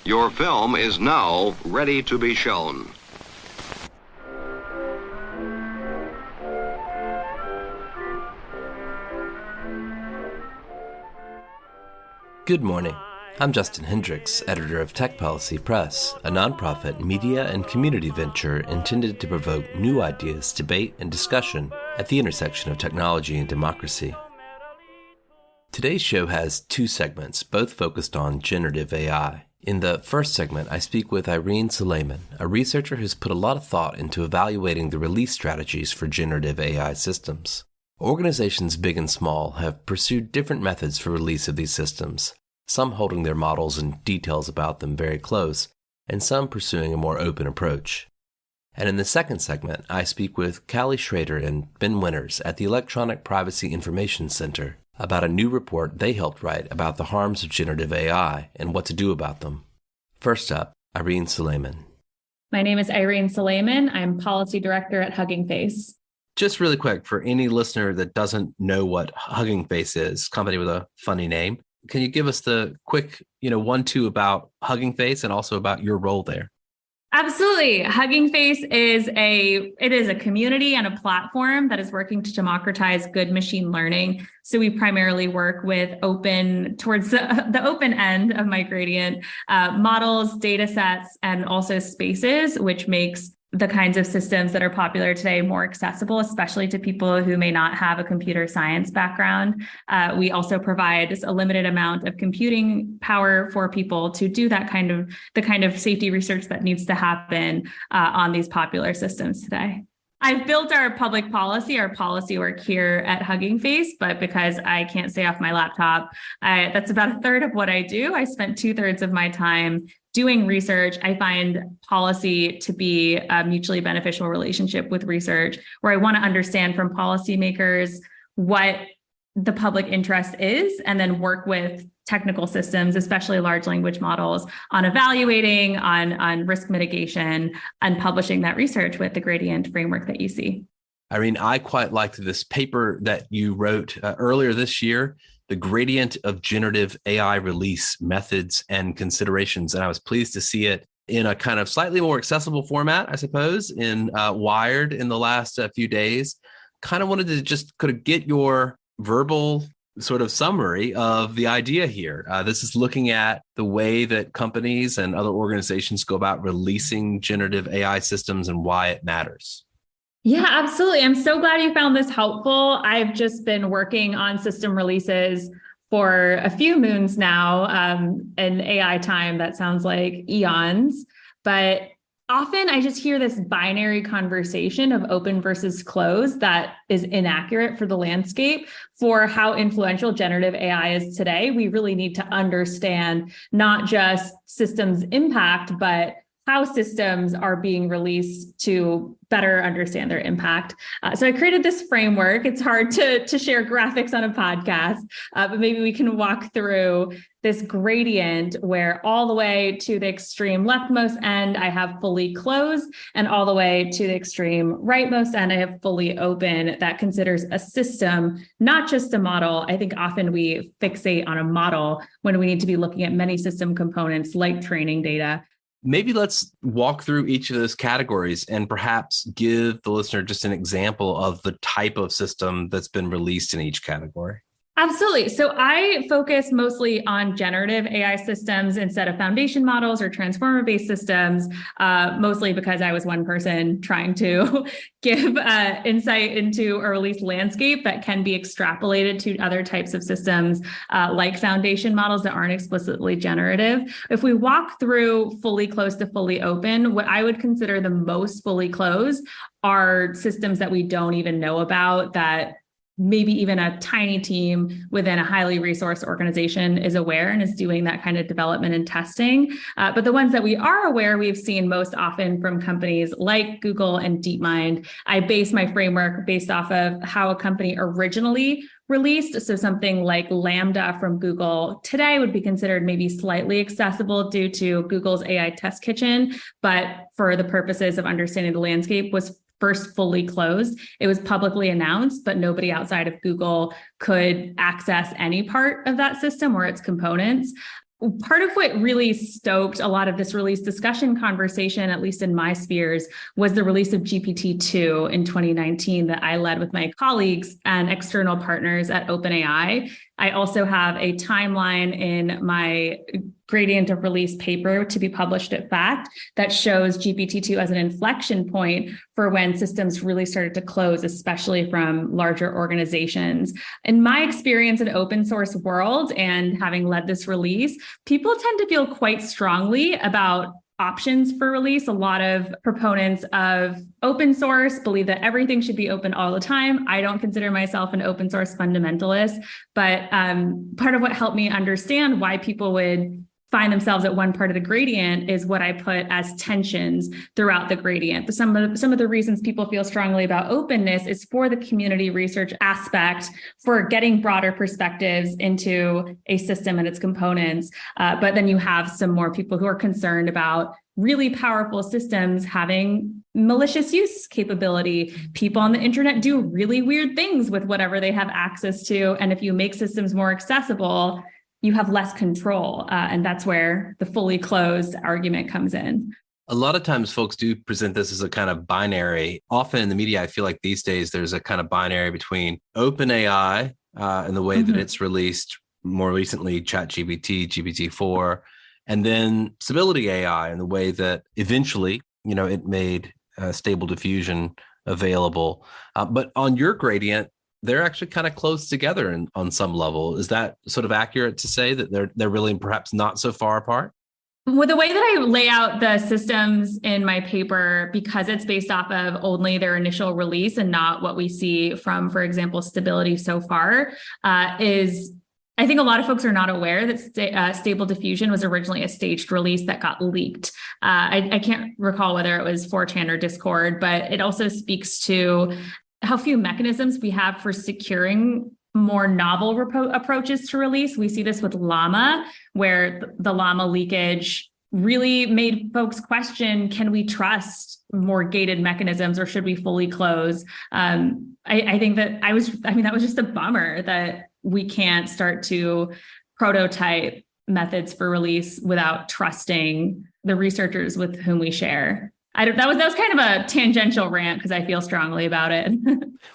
Your film is now ready to be shown. Good morning. I'm Justin Hendricks, editor of Tech Policy Press, a nonprofit media and community venture intended to provoke new ideas, debate, and discussion at the intersection of technology and democracy. Today's show has two segments, both focused on generative AI. In the first segment, I speak with Irene Suleiman, a researcher who's put a lot of thought into evaluating the release strategies for generative AI systems. Organizations big and small have pursued different methods for release of these systems, some holding their models and details about them very close, and some pursuing a more open approach. And in the second segment, I speak with Callie Schrader and Ben Winters at the Electronic Privacy Information Center about a new report they helped write about the harms of generative AI and what to do about them. First up, Irene Suleiman. My name is Irene Suleiman. I'm policy director at Hugging Face. Just really quick, for any listener that doesn't know what Hugging Face is, company with a funny name, can you give us the quick, 1-2 about Hugging Face and also about your role there? Absolutely. Hugging Face is a community and a platform that is working to democratize good machine learning. So we primarily work with towards the open end of my gradient models, data sets, and also spaces, which makes the kinds of systems that are popular today more accessible, especially to people who may not have a computer science background. We also provide just a limited amount of computing power for people to do the kind of safety research that needs to happen on these popular systems today. I've built our public policy, our policy work here at Hugging Face, but because I can't stay off my laptop, that's about a third of what I do. I spent 2/3 of my time doing research. I find policy to be a mutually beneficial relationship with research, where I want to understand from policymakers what the public interest is, and then work with technical systems, especially large language models, on evaluating, on risk mitigation, and publishing that research with the gradient framework that you see. Irene, I quite liked this paper that you wrote earlier this year, The Gradient of Generative AI Release Methods and Considerations. And I was pleased to see it in a kind of slightly more accessible format, I suppose, in Wired in the last few days. Kind of wanted to just kind of get your verbal sort of summary of the idea here. This is looking at the way that companies and other organizations go about releasing generative AI systems and why it matters. Yeah, absolutely. I'm so glad you found this helpful. I've just been working on system releases for a few moons now, in AI time. That sounds like eons, but often I just hear this binary conversation of open versus closed that is inaccurate for the landscape for how influential generative AI is today. We really need to understand not just systems impact, but how systems are being released to better understand their impact. So I created this framework. It's hard to share graphics on a podcast, but maybe we can walk through this gradient where all the way to the extreme leftmost end, I have fully closed, and all the way to the extreme rightmost end, I have fully open. That considers a system, not just a model. I think often we fixate on a model when we need to be looking at many system components like training data. Maybe let's walk through each of those categories and perhaps give the listener just an example of the type of system that's been released in each category. Absolutely. So I focus mostly on generative AI systems instead of foundation models or transformer-based systems, mostly because I was one person trying to give insight into a release landscape that can be extrapolated to other types of systems like foundation models that aren't explicitly generative. If we walk through fully closed to fully open, what I would consider the most fully closed are systems that we don't even know about, that maybe even a tiny team within a highly resourced organization is aware and is doing that kind of development and testing. But the ones that we are aware, we've seen most often from companies like Google and DeepMind. I base my framework based off of how a company originally released. So something like Lambda from Google today would be considered maybe slightly accessible due to Google's AI Test Kitchen, but for the purposes of understanding the landscape was first fully closed. It was publicly announced, but nobody outside of Google could access any part of that system or its components. part of what really stoked a lot of this release discussion conversation, at least in my spheres, was the release of GPT-2 in 2019 that I led with my colleagues and external partners at OpenAI. I also have a timeline in my gradient of release paper to be published at FACT that shows GPT-2 as an inflection point for when systems really started to close, especially from larger organizations. In my experience in open source world and having led this release, people tend to feel quite strongly about options for release. A lot of proponents of open source believe that everything should be open all the time. I don't consider myself an open source fundamentalist, but part of what helped me understand why people would find themselves at one part of the gradient is what I put as tensions throughout the gradient. Some of the reasons people feel strongly about openness is for the community research aspect, for getting broader perspectives into a system and its components. But then you have some more people who are concerned about really powerful systems having malicious use capability. People on the internet do really weird things with whatever they have access to. And if you make systems more accessible, you have less control. And that's where the fully closed argument comes in. A lot of times folks do present this as a kind of binary. Often in the media, I feel like these days there's a kind of binary between OpenAI and the way that it's released, more recently ChatGPT, GPT-4, and then Stability AI and the way that eventually, it made Stable Diffusion available. But on your gradient, they're actually kind of close together on some level. Is that sort of accurate to say that they're really perhaps not so far apart? Well, the way that I lay out the systems in my paper, because it's based off of only their initial release and not what we see from, for example, Stability so far, is I think a lot of folks are not aware that Stable Diffusion was originally a staged release that got leaked. I can't recall whether it was 4chan or Discord, but it also speaks to how few mechanisms we have for securing more novel approaches to release. We see this with Llama, where the Llama leakage really made folks question, can we trust more gated mechanisms or should we fully close? I think that that was just a bummer that we can't start to prototype methods for release without trusting the researchers with whom we share. That was kind of a tangential rant because I feel strongly about it.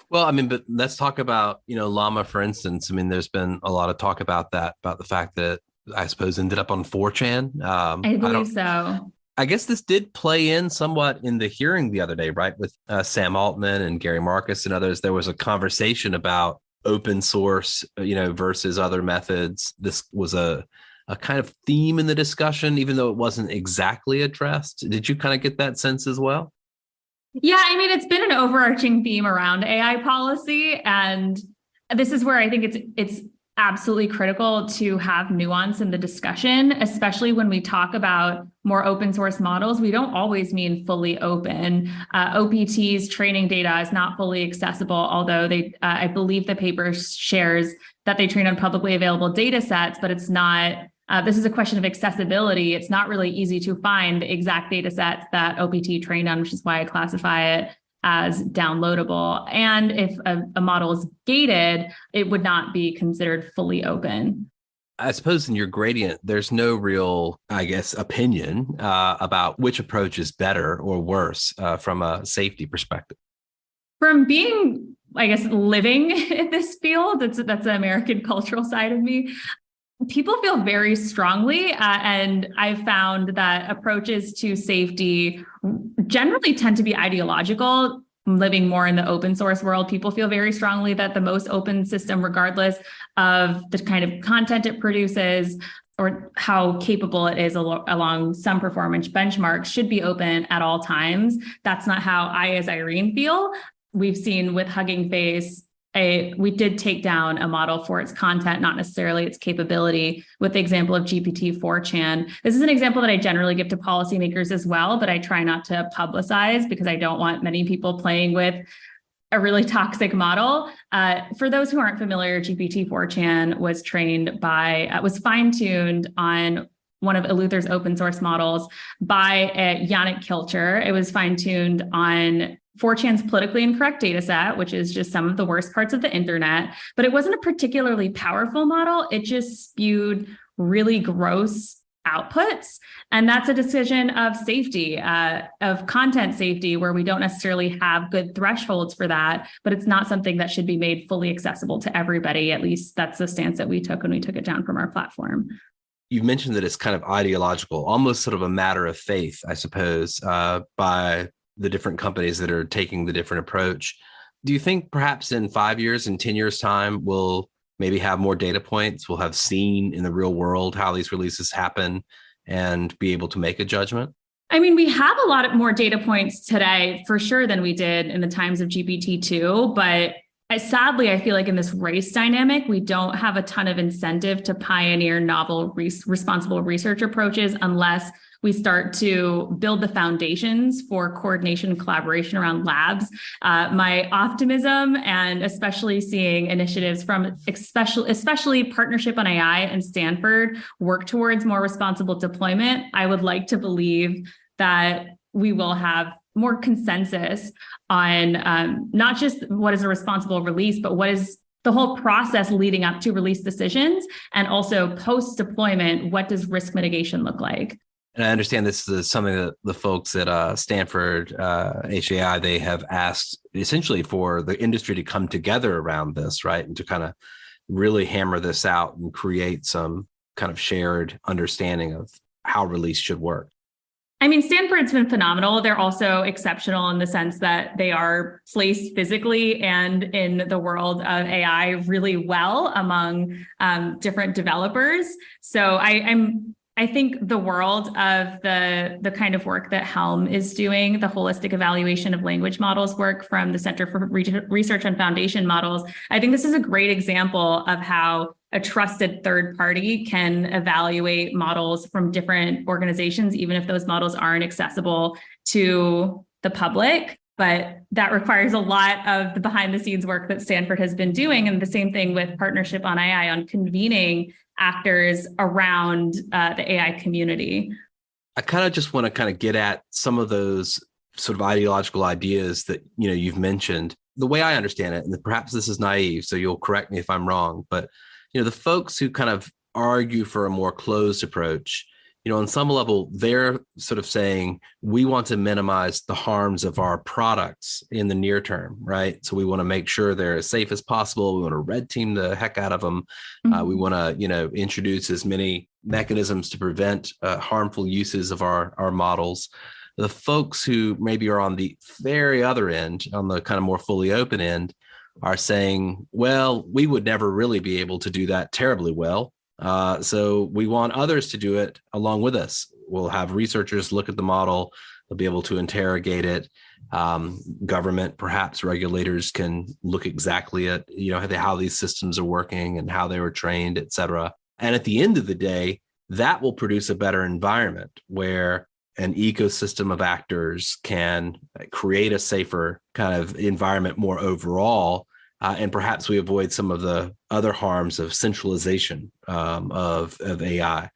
Well, but let's talk about, Llama, for instance. There's been a lot of talk about that, about the fact that I suppose ended up on 4chan. I believe so. I guess this did play in somewhat in the hearing the other day, right? With Sam Altman and Gary Marcus and others. There was a conversation about open source, versus other methods. This was a kind of theme in the discussion, even though it wasn't exactly addressed. Did you kind of get that sense as well? Yeah, it's been an overarching theme around AI policy. And this is where I think it's absolutely critical to have nuance in the discussion, especially when we talk about more open source models. We don't always mean fully open. OPT's training data is not fully accessible, although I believe the paper shares that they train on publicly available data sets, but it's not. This is a question of accessibility. It's not really easy to find the exact data sets that OPT trained on, which is why I classify it as downloadable. And if a model is gated, it would not be considered fully open. I suppose in your gradient, there's no real, opinion about which approach is better or worse from a safety perspective. From being, living in this field, that's the American cultural side of me. People feel very strongly, and I've found that approaches to safety generally tend to be ideological. Living more in the open source world, people feel very strongly that the most open system, regardless of the kind of content it produces or how capable it is along some performance benchmarks, should be open at all times. That's not how I, as Irene, feel. We've seen with Hugging Face, we did take down a model for its content, not necessarily its capability, with the example of GPT-4chan. This is an example that I generally give to policymakers as well, but I try not to publicize because I don't want many people playing with a really toxic model. For those who aren't familiar, GPT-4chan was fine-tuned on one of Eleuther's open source models by Yannick Kilcher. It was fine-tuned on 4chan's politically incorrect data set, which is just some of the worst parts of the internet, but it wasn't a particularly powerful model. It just spewed really gross outputs. And that's a decision of safety, of content safety, where we don't necessarily have good thresholds for that, but it's not something that should be made fully accessible to everybody. At least that's the stance that we took when we took it down from our platform. You've mentioned that it's kind of ideological, almost sort of a matter of faith, I suppose, by the different companies that are taking the different approach. Do you think perhaps in 5 years, in 10 years' time, we'll maybe have more data points, we'll have seen in the real world how these releases happen and be able to make a judgment? I mean, we have a lot more data points today, for sure, than we did in the times of GPT-2. But sadly, I feel like in this race dynamic, we don't have a ton of incentive to pioneer novel, responsible research approaches unless we start to build the foundations for coordination and collaboration around labs. My optimism, and especially seeing initiatives from especially Partnership on AI and Stanford work towards more responsible deployment, I would like to believe that we will have more consensus on not just what is a responsible release, but what is the whole process leading up to release decisions, and also post-deployment, what does risk mitigation look like? And I understand this is something that the folks at Stanford, HAI, they have asked essentially for the industry to come together around this, right? And to kind of really hammer this out and create some kind of shared understanding of how release should work. I mean, Stanford's been phenomenal. They're also exceptional in the sense that they are placed physically and in the world of AI really well among different developers. So I think the world of the kind of work that Helm is doing, the holistic evaluation of language models work from the Center for Research on Foundation Models, I think this is a great example of how a trusted third party can evaluate models from different organizations, even if those models aren't accessible to the public. But that requires a lot of the behind the scenes work that Stanford has been doing. And the same thing with Partnership on AI, on convening actors around the AI community. I kind of just want to kind of get at some of those sort of ideological ideas that, you've mentioned. The way I understand it, and perhaps this is naive, so you'll correct me if I'm wrong, but the folks who kind of argue for a more closed approach, on some level, they're sort of saying we want to minimize the harms of our products in the near term, right? So we want to make sure they're as safe as possible. We want to red team the heck out of them. Mm-hmm. We want to, introduce as many mechanisms to prevent harmful uses of our models. The folks who maybe are on the very other end, on the kind of more fully open end, are saying, well, we would never really be able to do that terribly well. So we want others to do it along with us. We'll have researchers look at the model. They'll be able to interrogate it. Government, perhaps regulators can look exactly at, how these systems are working and how they were trained, et cetera. And at the end of the day, that will produce a better environment where an ecosystem of actors can create a safer kind of environment more overall. And perhaps we avoid some of the other harms of centralization of AI.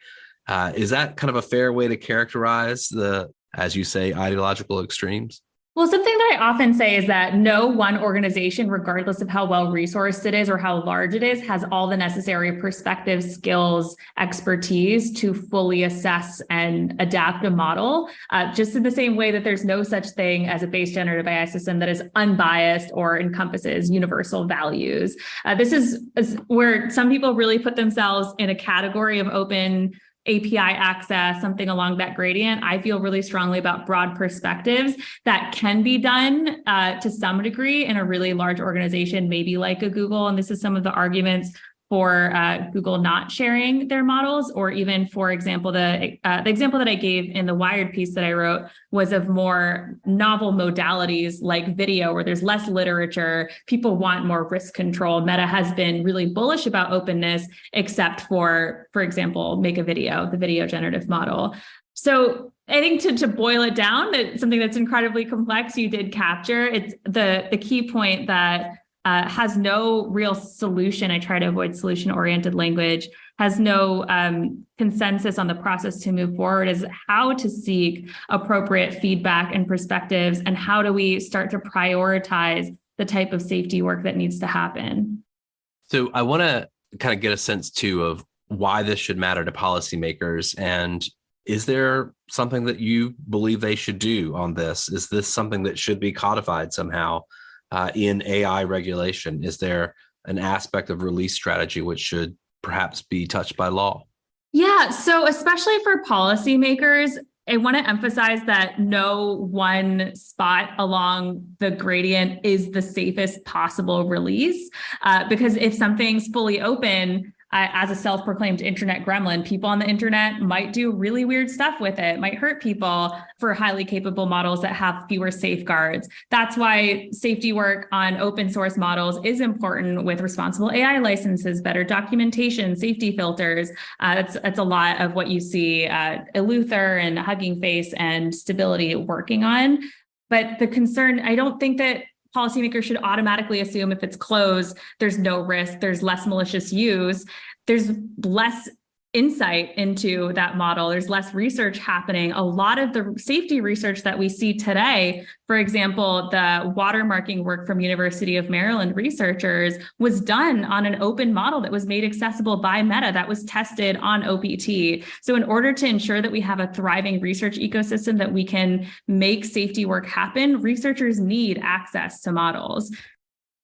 Is that kind of a fair way to characterize the, as you say, ideological extremes? Well, something that I often say is that no one organization, regardless of how well resourced it is or how large it is, has all the necessary perspectives, skills, expertise to fully assess and adapt a model. Just in the same way that there's no such thing as a base generative AI system that is unbiased or encompasses universal values. This is where some people really put themselves in a category of open API access, something along that gradient. I feel really strongly about broad perspectives that can be done to some degree in a really large organization, maybe like a Google. And this is some of the arguments for Google not sharing their models, or even, for example, the example that I gave in the Wired piece that I wrote was of more novel modalities like video, where there's less literature. People want more risk control. Meta has been really bullish about openness, except for example, make a video, the video generative model. So I think to boil it down, that something that's incredibly complex, you did capture. It's the key point that has no real solution. I try to avoid solution-oriented language, has no consensus on the process to move forward, is how to seek appropriate feedback and perspectives, and how do we start to prioritize the type of safety work that needs to happen. So I want to kind of get a sense too of why this should matter to policymakers? And is there something that you believe they should do on this? Is this something that should be codified somehow in AI regulation? Is there an aspect of release strategy which should perhaps be touched by law? Yeah, so especially for policymakers, I want to emphasize that no one spot along the gradient is the safest possible release, because if something's fully open, as a self-proclaimed internet gremlin, people on the internet might do really weird stuff with it, might hurt people for highly capable models that have fewer safeguards. That's why safety work on open source models is important, with responsible AI licenses, better documentation, safety filters. That's a lot of what you see Eleuther and Hugging Face and Stability working on. But the concern, I don't think that policymakers should automatically assume if it's closed, there's no risk, there's less malicious use, there's less insight into that model, there's less research happening. A lot of the safety research that we see today, for example, the watermarking work from University of Maryland researchers, was done on an open model that was made accessible by Meta, that was tested on OPT. So in order to ensure that we have a thriving research ecosystem that we can make safety work happen, researchers need access to models.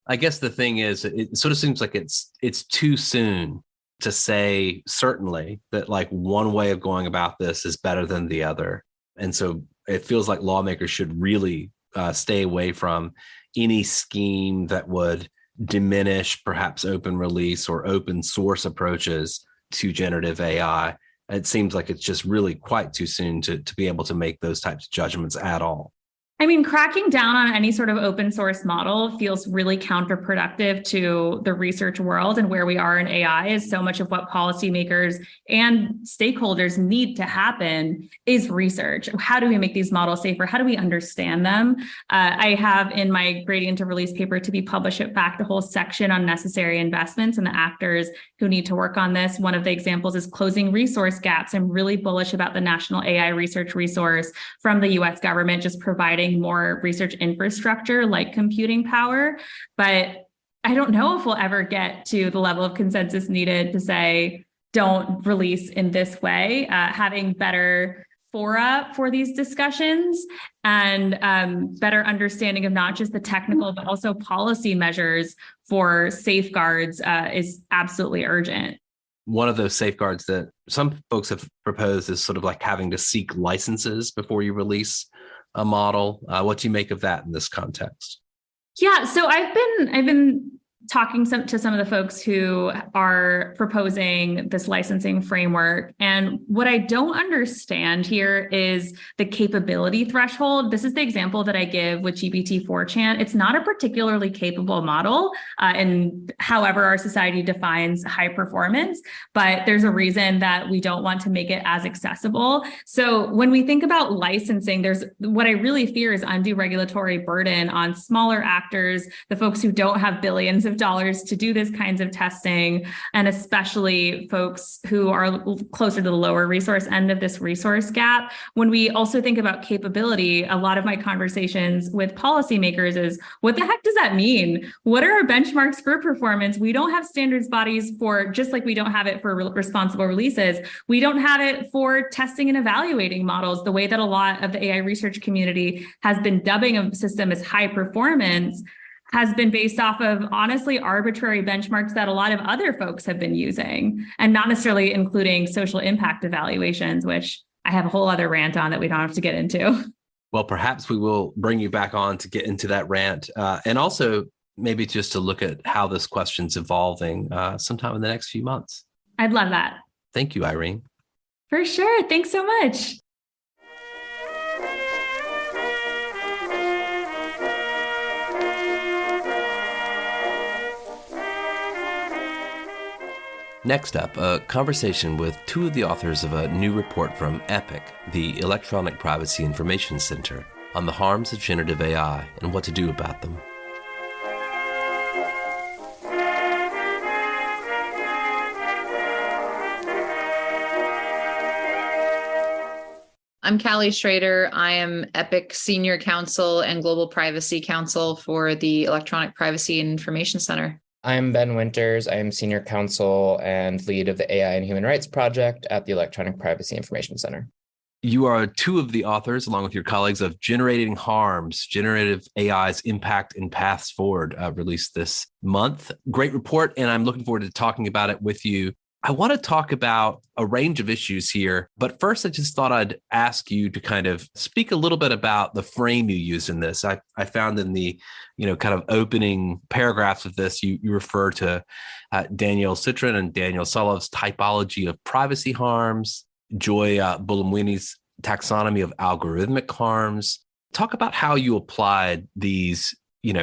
I guess the thing is, it sort of seems like it's too soon to say certainly that like one way of going about this is better than the other. And so it feels like lawmakers should really stay away from any scheme that would diminish perhaps open release or open source approaches to generative AI. It seems like it's just really quite too soon to be able to make those types of judgments at all. I mean, cracking down on any sort of open source model feels really counterproductive to the research world, and where we are in AI is so much of what policymakers and stakeholders need to happen is research. How do we make these models safer? How do we understand them? I have in my gradient to release paper to be published at FACT a whole section on necessary investments and the actors who need to work on this. One of the examples is closing resource gaps. I'm really bullish about the National AI Research Resource from the US government, just providing more research infrastructure like computing power. But I don't know if we'll ever get to the level of consensus needed to say, don't release in this way. Having better fora for these discussions and better understanding of not just the technical, but also policy measures for safeguards is absolutely urgent. One of those safeguards that some folks have proposed is sort of like having to seek licenses before you release a model. What do you make of that in this context? Yeah, so I've been talking to some of the folks who are proposing this licensing framework. And what I don't understand here is the capability threshold. This is the example that I give with GPT-4chan. It's not a particularly capable model, and however our society defines high performance, but there's a reason that we don't want to make it as accessible. So when we think about licensing, there's what I really fear is undue regulatory burden on smaller actors, the folks who don't have billions of dollars to do this kinds of testing, and especially folks who are closer to the lower resource end of this resource gap. When we also think about capability, a lot of my conversations with policymakers is, what the heck does that mean? What are our benchmarks for performance? We don't have standards bodies for, just like we don't have it for responsible releases, we don't have it for testing and evaluating models the way that a lot of the AI research community has been dubbing a system as high performance, has been based off of honestly arbitrary benchmarks that a lot of other folks have been using, and not necessarily including social impact evaluations, which I have a whole other rant on that we don't have to get into. Well, perhaps we will bring you back on to get into that rant, and also maybe just to look at how this question's evolving sometime in the next few months. I'd love that. Thank you, Irene. For sure. Thanks so much. Next up, a conversation with two of the authors of a new report from EPIC, the Electronic Privacy Information Center, on the harms of generative AI and what to do about them. I'm Callie Schrader. I am EPIC Senior Counsel and Global Privacy Counsel for the Electronic Privacy and Information Center. I'm Ben Winters. I am Senior Counsel and lead of the AI and Human Rights Project at the Electronic Privacy Information Center. You are two of the authors, along with your colleagues, of Generating Harms, Generative AI's Impact and Paths Forward, released this month. Great report, and I'm looking forward to talking about it with you. I want to talk about a range of issues here, but first I just thought I'd ask you to kind of speak a little bit about the frame you use in this. I found in the, kind of opening paragraphs of this, you refer to Daniel Citrin and Daniel Solov's typology of privacy harms, Joy Buolamwini's taxonomy of algorithmic harms. Talk about how you applied these,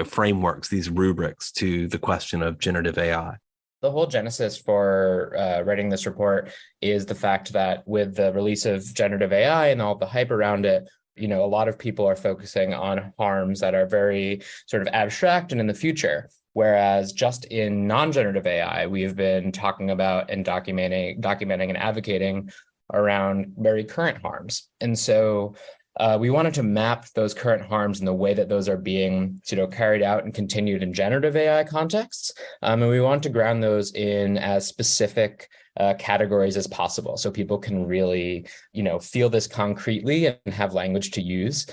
frameworks, these rubrics to the question of generative AI. The whole genesis for writing this report is the fact that with the release of generative AI and all the hype around it, a lot of people are focusing on harms that are very sort of abstract and in the future. Whereas just in non-generative AI, we've been talking about and documenting and advocating around very current harms. And so we wanted to map those current harms and the way that those are being carried out and continued in generative AI contexts. And we want to ground those in as specific categories as possible so people can really, feel this concretely and have language to use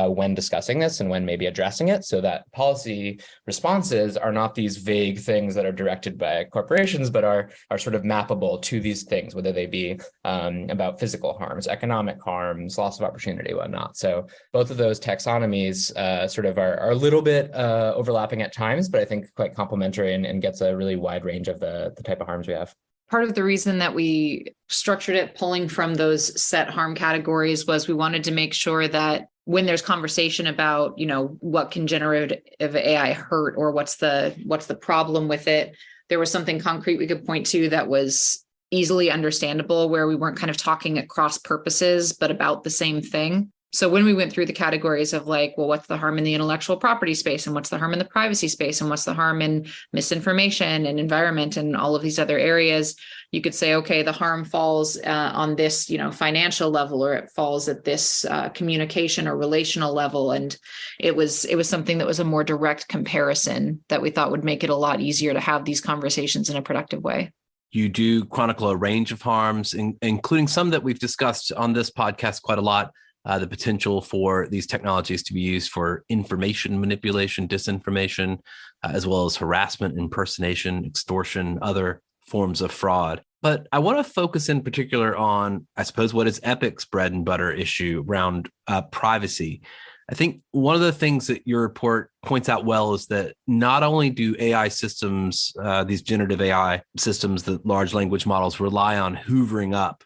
when discussing this and when maybe addressing it, so that policy responses are not these vague things that are directed by corporations, but are sort of mappable to these things, whether they be about physical harms, economic harms, loss of opportunity, whatnot. So both of those taxonomies sort of are a little bit overlapping at times, but I think quite complementary and gets a really wide range of the type of harms we have. Part of the reason that we structured it pulling from those set harm categories was we wanted to make sure that when there's conversation about, what can generative AI hurt or what's the problem with it, there was something concrete we could point to that was easily understandable, where we weren't kind of talking at cross purposes, but about the same thing. So when we went through the categories of what's the harm in the intellectual property space, and what's the harm in the privacy space, and what's the harm in misinformation and environment and all of these other areas, you could say, okay, the harm falls on this, financial level, or it falls at this communication or relational level. And it was something that was a more direct comparison that we thought would make it a lot easier to have these conversations in a productive way. You do chronicle a range of harms, including some that we've discussed on this podcast quite a lot. The potential for these technologies to be used for information manipulation, disinformation, as well as harassment, impersonation, extortion, other forms of fraud. But I want to focus in particular on, I suppose, what is Epic's bread and butter issue around privacy. I think one of the things that your report points out well is that not only do AI systems, these generative AI systems, the large language models, rely on hoovering up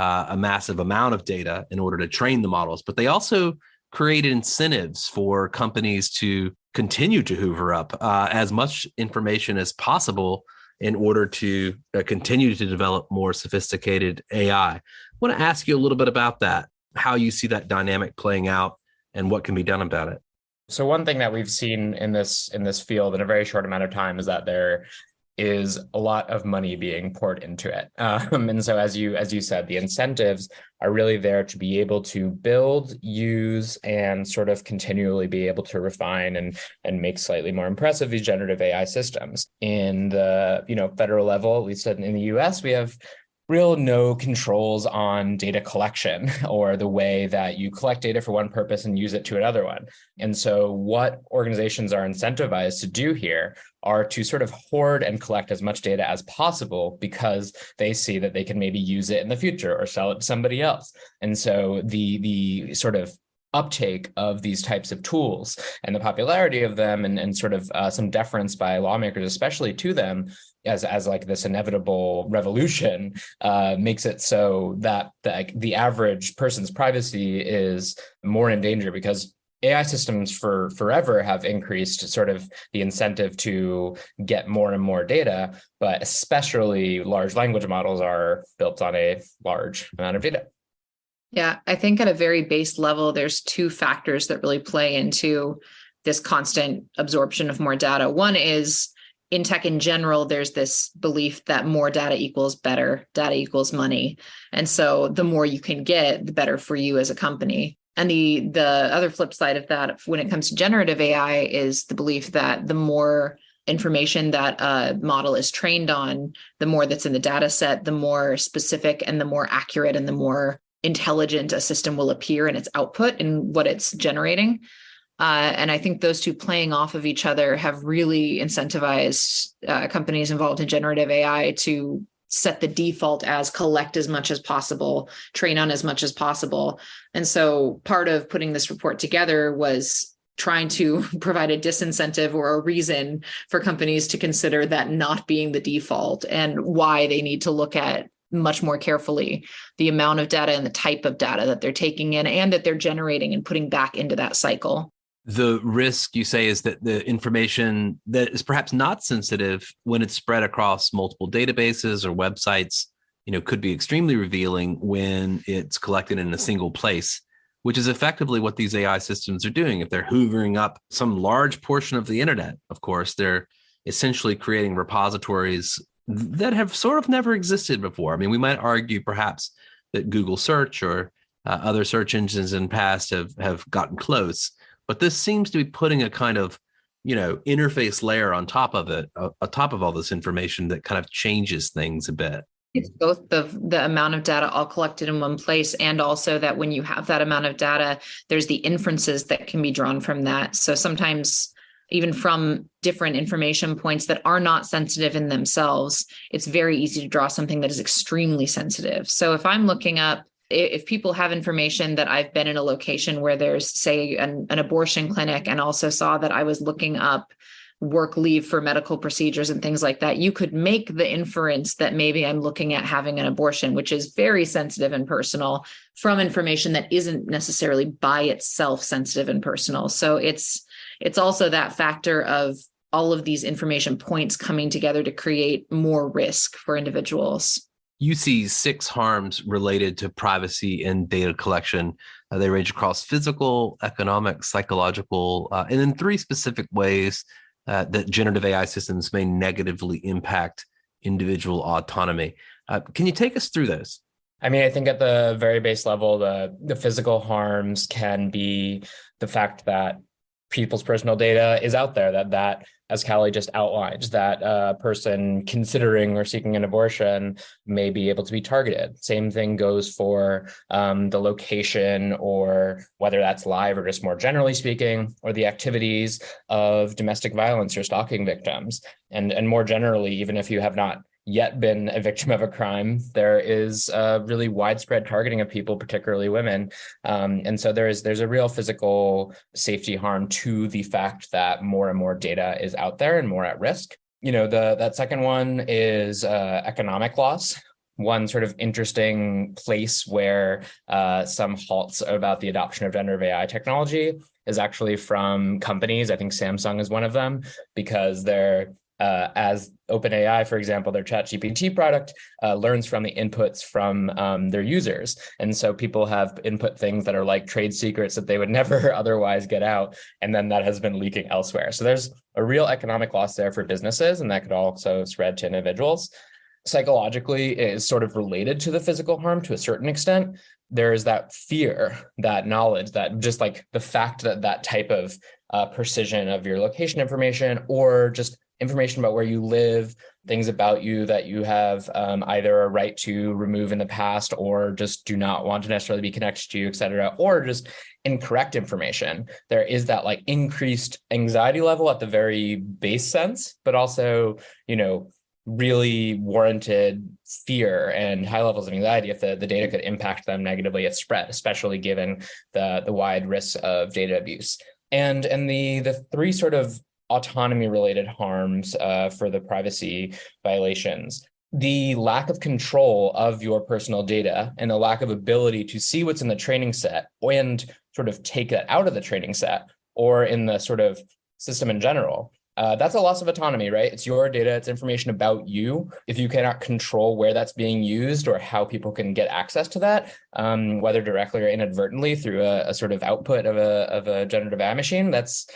a massive amount of data in order to train the models, but they also create incentives for companies to continue to hoover up as much information as possible in order to continue to develop more sophisticated AI. I want to ask you a little bit about that, how you see that dynamic playing out and what can be done about it. So one thing that we've seen in this field in a very short amount of time is that there is a lot of money being poured into it. And so as you said, the incentives are really there to be able to build, use, and sort of continually be able to refine and make slightly more impressive these generative AI systems. In the federal level, at least in the US, we have no controls on data collection or the way that you collect data for one purpose and use it to another one. And so what organizations are incentivized to do here are to sort of hoard and collect as much data as possible, because they see that they can maybe use it in the future or sell it to somebody else. And so the sort of uptake of these types of tools and the popularity of them and sort of some deference by lawmakers, especially to them, as like this inevitable revolution, makes it so that the average person's privacy is more in danger, because AI systems for forever have increased sort of the incentive to get more and more data, but especially large language models are built on a large amount of data. Yeah, I think at a very base level, there's two factors that really play into this constant absorption of more data. One is, in tech in general, there's this belief that more data equals better, data equals money. And so the more you can get, the better for you as a company. And the other flip side of that, when it comes to generative AI, is the belief that the more information that a model is trained on, the more that's in the data set, the more specific and the more accurate and the more intelligent a system will appear in its output and what it's generating. And I think those two playing off of each other have really incentivized companies involved in generative AI to set the default as collect as much as possible, train on as much as possible. And so part of putting this report together was trying to provide a disincentive or a reason for companies to consider that not being the default and why they need to look at much more carefully the amount of data and the type of data that they're taking in and that they're generating and putting back into that cycle. The risk, you say, is that the information that is perhaps not sensitive when it's spread across multiple databases or websites, could be extremely revealing when it's collected in a single place, which is effectively what these AI systems are doing. If they're hoovering up some large portion of the internet, of course, they're essentially creating repositories that have sort of never existed before. I mean, we might argue perhaps that Google search or other search engines in the past have gotten close. But this seems to be putting a kind of, interface layer on top of it, on top of all this information that kind of changes things a bit. It's both the amount of data all collected in one place, and also that when you have that amount of data, there's the inferences that can be drawn from that. So sometimes even from different information points that are not sensitive in themselves, it's very easy to draw something that is extremely sensitive. So if people have information that I've been in a location where there's, say, an abortion clinic, and also saw that I was looking up work leave for medical procedures and things like that, you could make the inference that maybe I'm looking at having an abortion, which is very sensitive and personal, from information that isn't necessarily by itself sensitive and personal. So it's also that factor of all of these information points coming together to create more risk for individuals. You see 6 harms related to privacy and data collection. They range across physical, economic, psychological, and in 3 specific ways that generative AI systems may negatively impact individual autonomy. Can you take us through those? I mean, I think at the very base level, the physical harms can be the fact that people's personal data is out there, that as Callie just outlined, that a person considering or seeking an abortion may be able to be targeted. Same thing goes for the location, or whether that's live or just more generally speaking, or the activities of domestic violence or stalking victims. And more generally, even if you have not yet been a victim of a crime, there is really widespread targeting of people, particularly women. And so there's a real physical safety harm to the fact that more and more data is out there and more at risk. That second one is economic loss. One sort of interesting place where some halts about the adoption of generative AI technology is actually from companies. I think Samsung is one of them, because they're as OpenAI, for example, their ChatGPT product learns from the inputs from their users. And so people have input things that are like trade secrets that they would never otherwise get out. And then that has been leaking elsewhere. So there's a real economic loss there for businesses, and that could also spread to individuals. Psychologically, it is sort of related to the physical harm to a certain extent. There is that fear, that knowledge, that just like the fact that that type of precision of your location information, or just information about where you live, things about you that you have either a right to remove in the past, or just do not want to necessarily be connected to you, et cetera, or just incorrect information. There is that like increased anxiety level at the very base sense, but also, really warranted fear and high levels of anxiety if the data could impact them negatively if spread, especially given the wide risks of data abuse. And the 3 sort of autonomy related harms for the privacy violations: the lack of control of your personal data and the lack of ability to see what's in the training set and sort of take it out of the training set or in the sort of system in general. That's a loss of autonomy, right? It's your data, it's information about you. If you cannot control where that's being used or how people can get access to that, whether directly or inadvertently through a sort of output of a generative AI machine, that's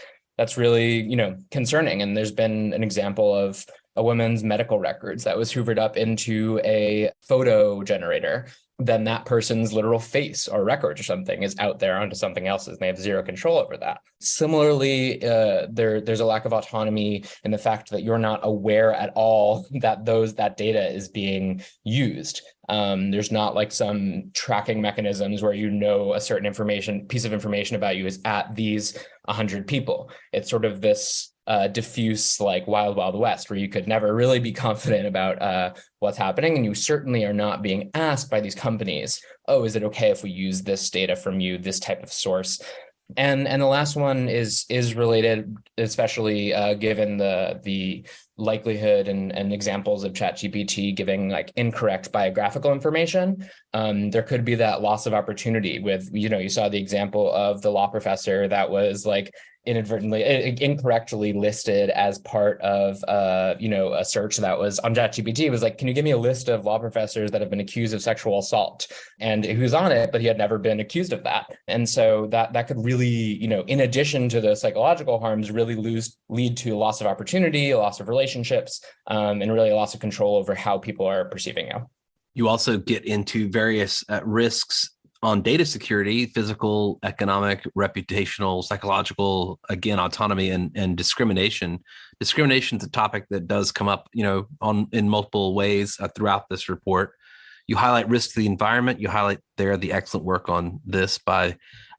really, concerning. And there's been an example of a woman's medical records that was hoovered up into a photo generator. then that person's literal face or records or something is out there onto something else's, and they have zero control over that. Similarly, there's a lack of autonomy in the fact that you're not aware at all that that data is being used. There's not like some tracking mechanisms where a certain piece of information about you is at these 100 people. It's sort of this diffuse, like wild west, where you could never really be confident about what's happening, and you certainly are not being asked by these companies, oh, is it okay if we use this data from you, this type of source? And the last one is related, especially given the likelihood and examples of ChatGPT giving like incorrect biographical information. There could be that loss of opportunity with, you saw the example of the law professor that was like incorrectly listed as part of a search that was on ChatGPT. It was like, can you give me a list of law professors that have been accused of sexual assault? And he was on it, but he had never been accused of that. And so that could really, in addition to the psychological harms, really lead to a loss of opportunity, a loss of relationships, and really a loss of control over how people are perceiving you. You also get into various risks on data security, physical, economic, reputational, psychological, again, autonomy and discrimination. Discrimination is a topic that does come up, in multiple ways throughout this report. You highlight risk to the environment. You highlight there the excellent work on this by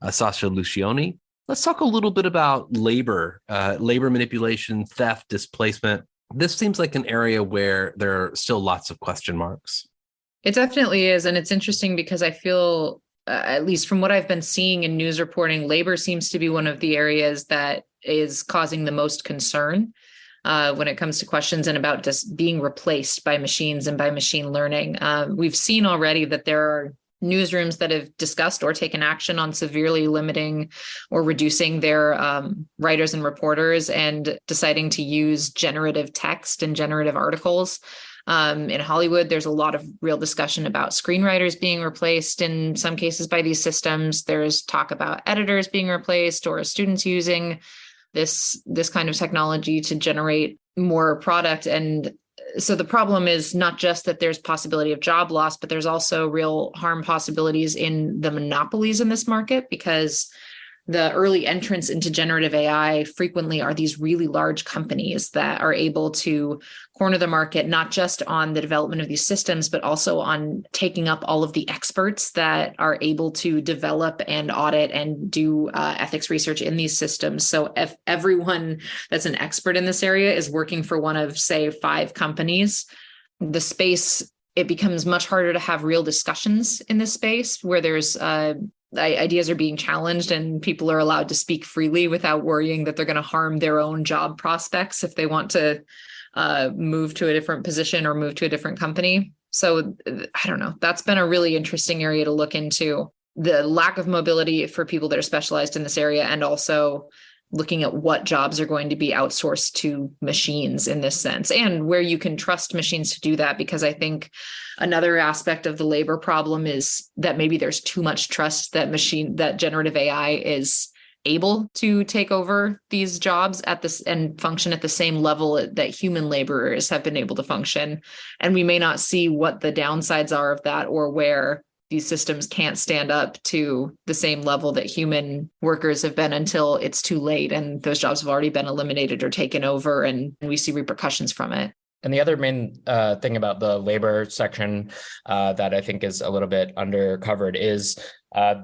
Sasha Lucioni. Let's talk a little bit about labor manipulation, theft, displacement. This seems like an area where there are still lots of question marks. It definitely is. And it's interesting because I feel, at least from what I've been seeing in news reporting, labor seems to be one of the areas that is causing the most concern when it comes to questions and about just being replaced by machines and by machine learning. We've seen already that there are newsrooms that have discussed or taken action on severely limiting or reducing their writers and reporters and deciding to use generative text and generative articles. In Hollywood, there's a lot of real discussion about screenwriters being replaced in some cases by these systems. There's talk about editors being replaced or students using this kind of technology to generate more product. And so the problem is not just that there's possibility of job loss, but there's also real harm possibilities in the monopolies in this market, because the early entrants into generative AI frequently are these really large companies that are able to corner the market, not just on the development of these systems, but also on taking up all of the experts that are able to develop and audit and do ethics research in these systems. So if everyone that's an expert in this area is working for one of, say, 5 companies, the space, it becomes much harder to have real discussions in this space where there's ideas are being challenged and people are allowed to speak freely without worrying that they're going to harm their own job prospects if they want to move to a different position or move to a different company. So I don't know. That's been a really interesting area to look into. The lack of mobility for people that are specialized in this area, and also looking at what jobs are going to be outsourced to machines in this sense, and where you can trust machines to do that. Because I think another aspect of the labor problem is that maybe there's too much trust that generative AI is able to take over these jobs at this and function at the same level that human laborers have been able to function. And we may not see what the downsides are of that, or where these systems can't stand up to the same level that human workers have been until it's too late and those jobs have already been eliminated or taken over, and we see repercussions from it. And the other main thing about the labor section that I think is a little bit undercovered is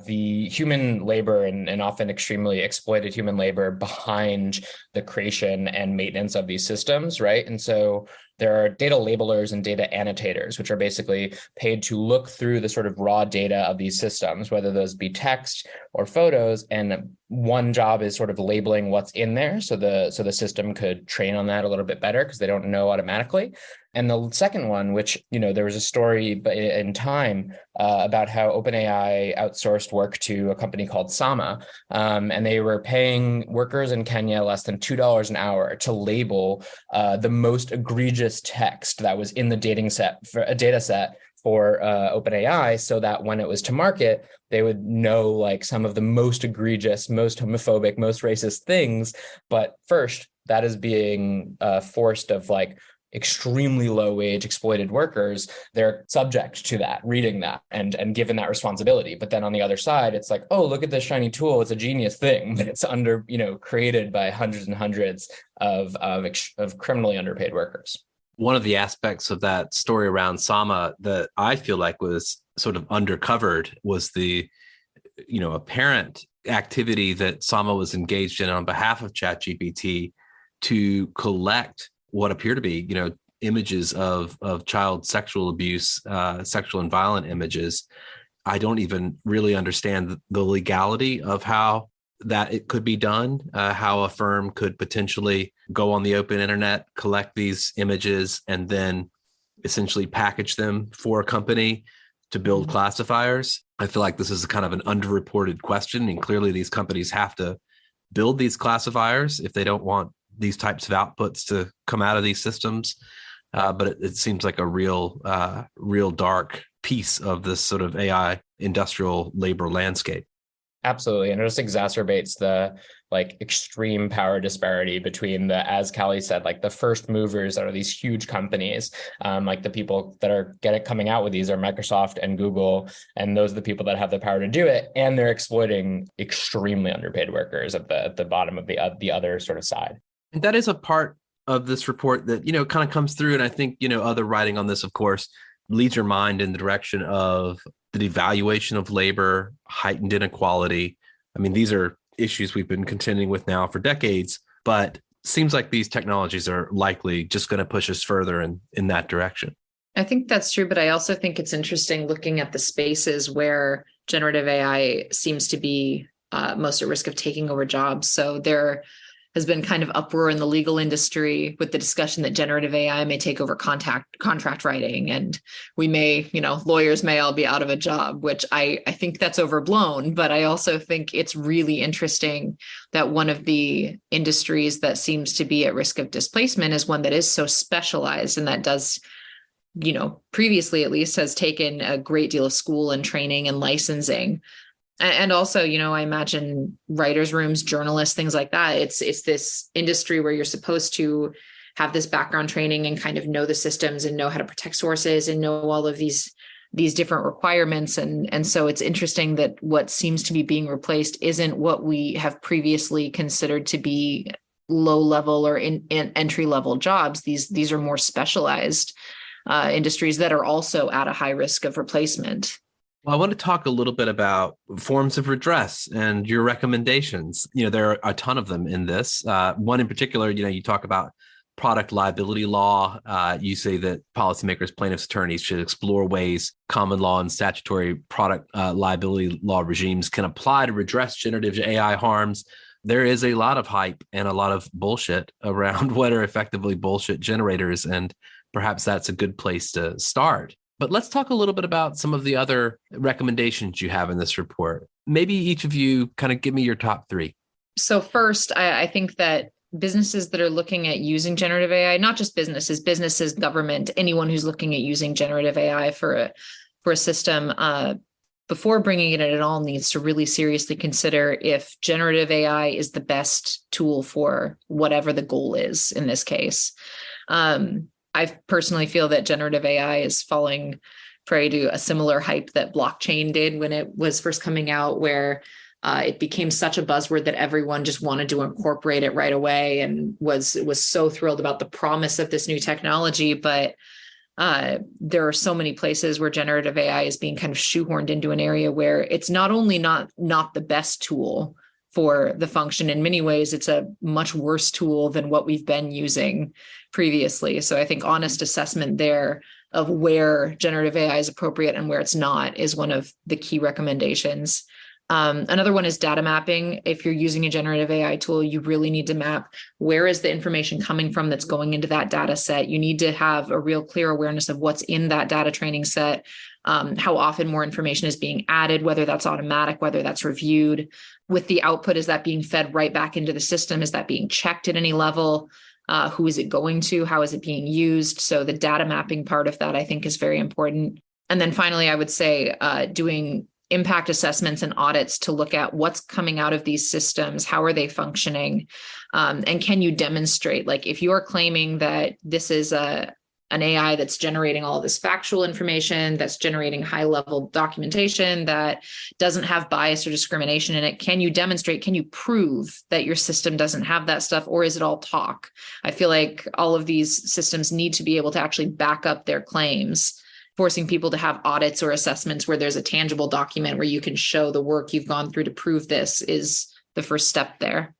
the human labor and often extremely exploited human labor behind the creation and maintenance of these systems, right? And so there are data labelers and data annotators, which are basically paid to look through the sort of raw data of these systems, whether those be text or photos. And one job is sort of labeling what's in there, so the system could train on that a little bit better because they don't know automatically. And the second one, which, there was a story in Time about how OpenAI outsourced work to a company called Sama, and they were paying workers in Kenya less than $2 an hour to label the most egregious text that was in the data set for OpenAI, so that when it was to market, they would know like some of the most egregious, most homophobic, most racist things. But first, that is being forced of like extremely low wage exploited workers, they're subject to that, reading that and given that responsibility. But then on the other side, it's like, oh, look at this shiny tool. It's a genius thing, but it's created by hundreds and hundreds of criminally underpaid workers. One of the aspects of that story around Sama that I feel like was sort of undercovered was the, apparent activity that Sama was engaged in on behalf of ChatGPT to collect what appear to be, images of child sexual abuse, sexual and violent images. I don't even really understand the legality of how that it could be done, how a firm could potentially go on the open internet, collect these images, and then essentially package them for a company to build classifiers. I feel like this is kind of an underreported question, and clearly these companies have to build these classifiers if they don't want these types of outputs to come out of these systems. But it seems like a real dark piece of this sort of AI industrial labor landscape. Absolutely. And it just exacerbates the extreme power disparity between the, as Callie said, the first movers that are these huge companies. The people that are coming out with these are Microsoft and Google, and those are the people that have the power to do it. And they're exploiting extremely underpaid workers at the bottom of the other sort of side. And that is a part of this report that, kind of comes through. And I think, other writing on this, of course, leads your mind in the direction of the devaluation of labor, heightened inequality. I mean, these are issues we've been contending with now for decades, but seems like these technologies are likely just going to push us further in that direction. I think that's true, but I also think it's interesting looking at the spaces where generative AI seems to be most at risk of taking over jobs. So there has been kind of uproar in the legal industry with the discussion that generative AI may take over contract writing, and we may, lawyers may all be out of a job, which I think that's overblown. But I also think it's really interesting that one of the industries that seems to be at risk of displacement is one that is so specialized, and that does, previously at least has taken a great deal of school and training and licensing. And also, I imagine writers' rooms, journalists, things like that. It's this industry where you're supposed to have this background training and kind of know the systems and know how to protect sources and know all of these different requirements. And so it's interesting that what seems to be being replaced isn't what we have previously considered to be low level or in entry level jobs. These are more specialized industries that are also at a high risk of replacement. Well, I want to talk a little bit about forms of redress and your recommendations. There are a ton of them in this. One in particular, you talk about product liability law. You say that policymakers, plaintiffs, attorneys should explore ways common law and statutory product liability law regimes can apply to redress generative AI harms. There is a lot of hype and a lot of bullshit around what are effectively bullshit generators, and perhaps that's a good place to start. But let's talk a little bit about some of the other recommendations you have in this report. Maybe each of you kind of give me your top three. So first, I think that businesses that are looking at using generative AI, not just businesses, government, anyone who's looking at using generative AI for a system, before bringing it in at all, needs to really seriously consider if generative AI is the best tool for whatever the goal is in this case. I personally feel that generative AI is falling prey to a similar hype that blockchain did when it was first coming out, where it became such a buzzword that everyone just wanted to incorporate it right away and was so thrilled about the promise of this new technology. But there are so many places where generative AI is being kind of shoehorned into an area where it's not only not the best tool for the function. In many ways, it's a much worse tool than what we've been using previously. So I think honest assessment there of where generative AI is appropriate and where it's not is one of the key recommendations. Another one is data mapping. If you're using a generative AI tool, you really need to map where is the information coming from that's going into that data set. You need to have a real clear awareness of what's in that data training set, how often more information is being added, whether that's automatic, whether that's reviewed. With the output, is that being fed right back into the system? Is that being checked at any level? Who is it going to? How is it being used? So the data mapping part of that, I think, is very important. And then finally, I would say doing impact assessments and audits to look at what's coming out of these systems, how are they functioning, and can you demonstrate, like if you're claiming that this is an AI that's generating all this factual information, that's generating high level documentation that doesn't have bias or discrimination in it. Can you demonstrate, can you prove that your system doesn't have that stuff, or is it all talk? I feel like all of these systems need to be able to actually back up their claims, forcing people to have audits or assessments where there's a tangible document where you can show the work you've gone through to prove this is the first step there.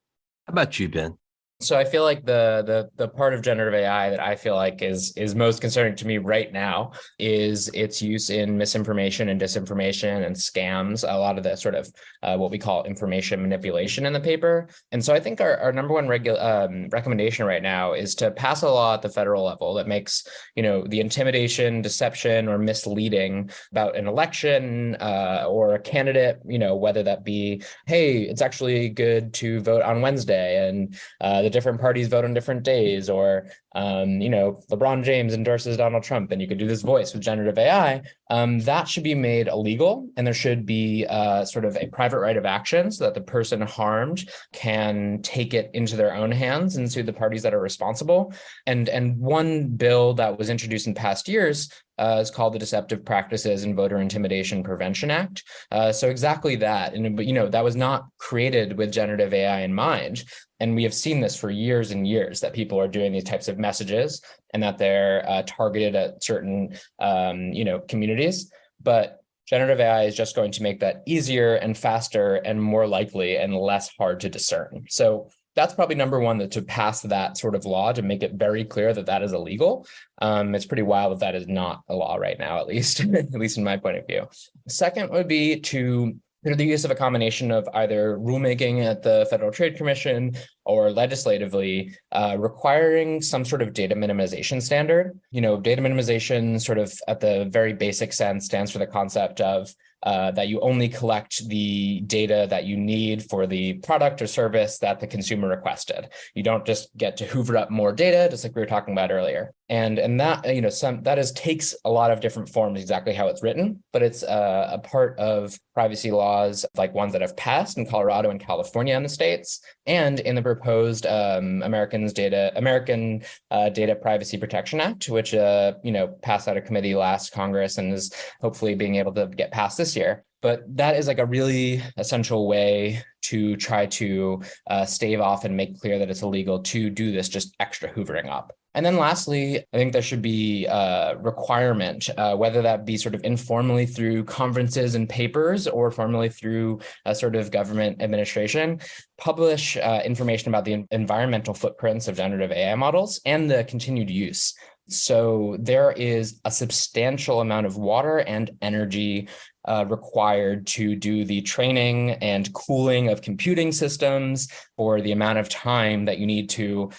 How about you, Ben? So I feel like the part of generative AI that I feel like is most concerning to me right now is its use in misinformation and disinformation and scams, a lot of the sort of what we call information manipulation in the paper. And so I think our number one recommendation right now is to pass a law at the federal level that makes, the intimidation, deception, or misleading about an election or a candidate, whether that be, hey, it's actually good to vote on Wednesday, and the different parties vote on different days, or LeBron James endorses Donald Trump, and you could do this voice with generative AI. That should be made illegal, and there should be sort of a private right of action so that the person harmed can take it into their own hands and sue the parties that are responsible. And one bill that was introduced in past years is called the Deceptive Practices and Voter Intimidation Prevention Act. So exactly that, and that was not created with generative AI in mind. And we have seen this for years and years, that people are doing these types of messages and that they're targeted at certain, communities. But generative AI is just going to make that easier and faster and more likely and less hard to discern. So that's probably number one, that to pass that sort of law to make it very clear that that is illegal. It's pretty wild that is not a law right now, at least, at least in my point of view. Second would be to the use of a combination of either rulemaking at the Federal Trade Commission or legislatively requiring some sort of data minimization standard. Data minimization sort of at the very basic sense stands for the concept of that you only collect the data that you need for the product or service that the consumer requested. You don't just get to hoover up more data, just like we were talking about earlier. And that, that takes a lot of different forms, exactly how it's written, but it's a part of privacy laws like ones that have passed in Colorado and California in the States, and in the proposed American Data Privacy Protection Act, which passed out of committee last Congress and is hopefully being able to get passed this year. But that is like a really essential way to try to stave off and make clear that it's illegal to do this just extra hoovering up. And then lastly, I think there should be a requirement, whether that be sort of informally through conferences and papers or formally through a sort of government administration, publish information about the environmental footprints of generative AI models and the continued use. So there is a substantial amount of water and energy required to do the training and cooling of computing systems for the amount of time that you need to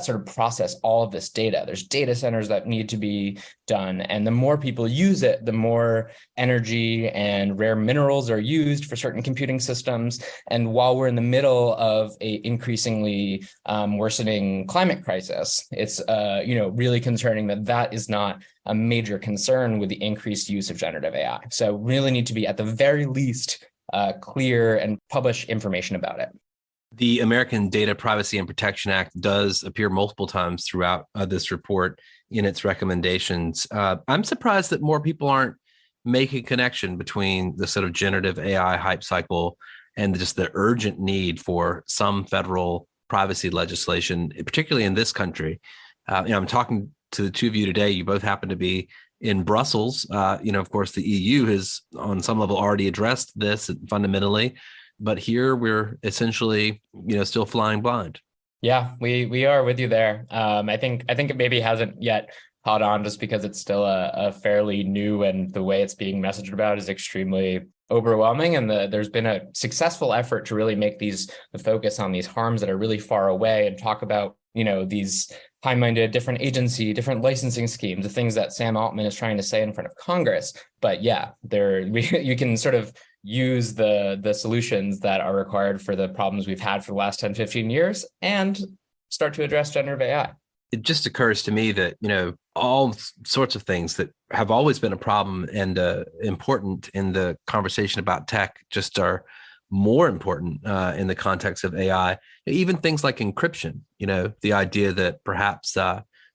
sort of process all of this data. There's data centers that need to be done. And the more people use it, the more energy and rare minerals are used for certain computing systems. And while we're in the middle of a increasingly worsening climate crisis, it's really concerning that is not a major concern with the increased use of generative AI. So really need to be, at the very least, clear and publish information about it. The American Data Privacy and Protection Act does appear multiple times throughout this report in its recommendations. I'm surprised that more people aren't making a connection between the sort of generative AI hype cycle and just the urgent need for some federal privacy legislation, particularly in this country. I'm talking to the two of you today. You both happen to be in Brussels. Of course, the EU has on some level already addressed this fundamentally. But here we're essentially, still flying blind. Yeah, we are with you there. I think it maybe hasn't yet caught on just because it's still a fairly new, and the way it's being messaged about is extremely overwhelming. And there's been a successful effort to really make the focus on these harms that are really far away and talk about, these high-minded different agency, different licensing schemes, the things that Sam Altman is trying to say in front of Congress. But yeah, you can sort of use the solutions that are required for the problems we've had for the last 10, 15 years and start to address generative AI. it just occurs to me that, all sorts of things that have always been a problem and important in the conversation about tech just are more important in the context of AI. Even things like encryption, the idea that perhaps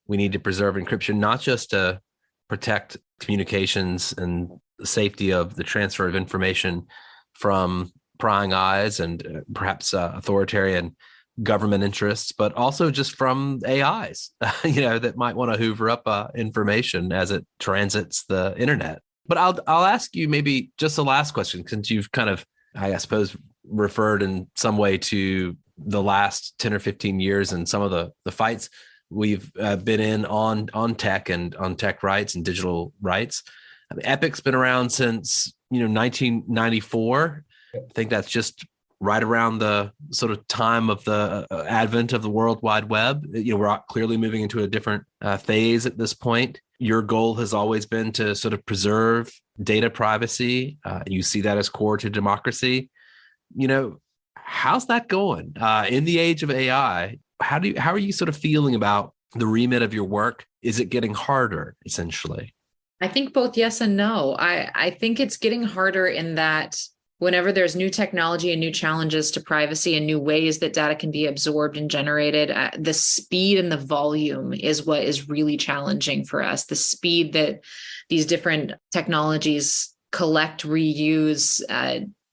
we need to preserve encryption, not just to protect communications and the safety of the transfer of information from prying eyes and perhaps authoritarian government interests, but also just from AIs, that might want to hoover up information as it transits the internet. But I'll ask you maybe just the last question, since you've kind of, I suppose, referred in some way to the last 10 or 15 years and some of the fights we've been in on tech and on tech rights and digital rights. I mean, Epic's been around since 1994. I think that's just right around the sort of time of the advent of the World Wide Web. We're clearly moving into a different phase at this point. Your goal has always been to sort of preserve data privacy. You see that as core to democracy. How's that going in the age of AI? How are you sort of feeling about the remit of your work? Is it getting harder, essentially? I think both yes and no. I think it's getting harder in that whenever there's new technology and new challenges to privacy and new ways that data can be absorbed and generated, the speed and the volume is what is really challenging for us. The speed that these different technologies collect, reuse,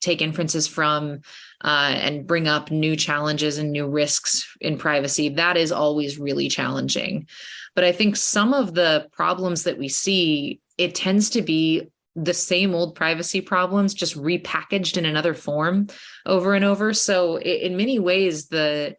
take inferences from, and bring up new challenges and new risks in privacy, that is always really challenging. But I think some of the problems that we see, it tends to be the same old privacy problems, just repackaged in another form over and over. So in many ways, the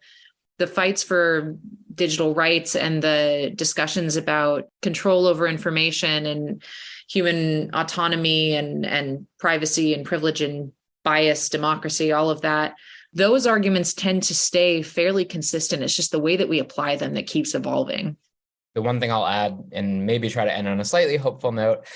fights for digital rights and the discussions about control over information and human autonomy and privacy and privilege and bias, democracy, all of that, those arguments tend to stay fairly consistent. It's just the way that we apply them that keeps evolving. The one thing I'll add, and maybe try to end on a slightly hopeful note,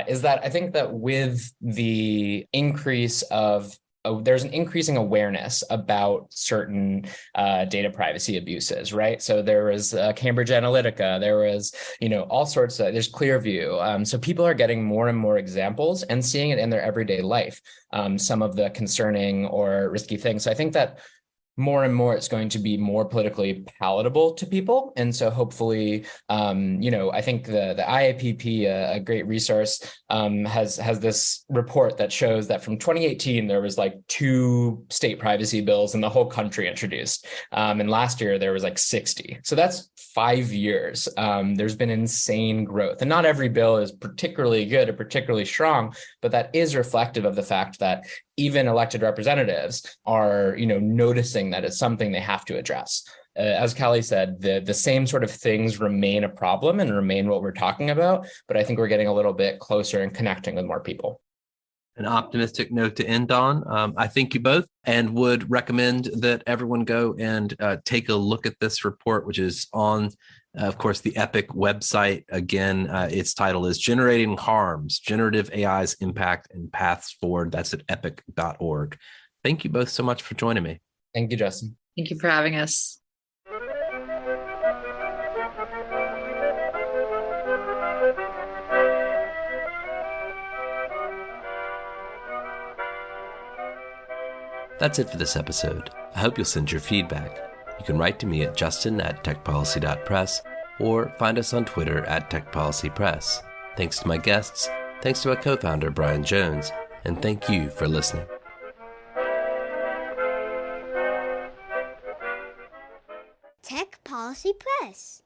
is that I think that with the increase of there's an increasing awareness about certain data privacy abuses, right? So there was Cambridge Analytica, there was, all sorts of, there's Clearview. So people are getting more and more examples and seeing it in their everyday life, some of the concerning or risky things. So I think that more and more it's going to be more politically palatable to people. And so hopefully, I think the IAPP, a great resource, has this report that shows that from 2018, there was like 2 state privacy bills in the whole country introduced. And last year there was like 60. So that's 5 years. There's been insane growth, and not every bill is particularly good or particularly strong, but that is reflective of the fact that even elected representatives are, noticing that it's something they have to address. As Callie said, the same sort of things remain a problem and remain what we're talking about, but I think we're getting a little bit closer and connecting with more people. An optimistic note to end on. I thank you both and would recommend that everyone go and take a look at this report, which is on, of course, the EPIC website. Again, its title is Generating Harms, Generative AI's Impact and Paths Forward. That's at epic.org. Thank you both so much for joining me. Thank you, Justin. Thank you for having us. That's it for this episode. I hope you'll send your feedback. You can write to me at justin@techpolicy.press or find us on Twitter at techpolicypress. Thanks to my guests, thanks to my co-founder Brian Jones, and thank you for listening. Tech Policy Press.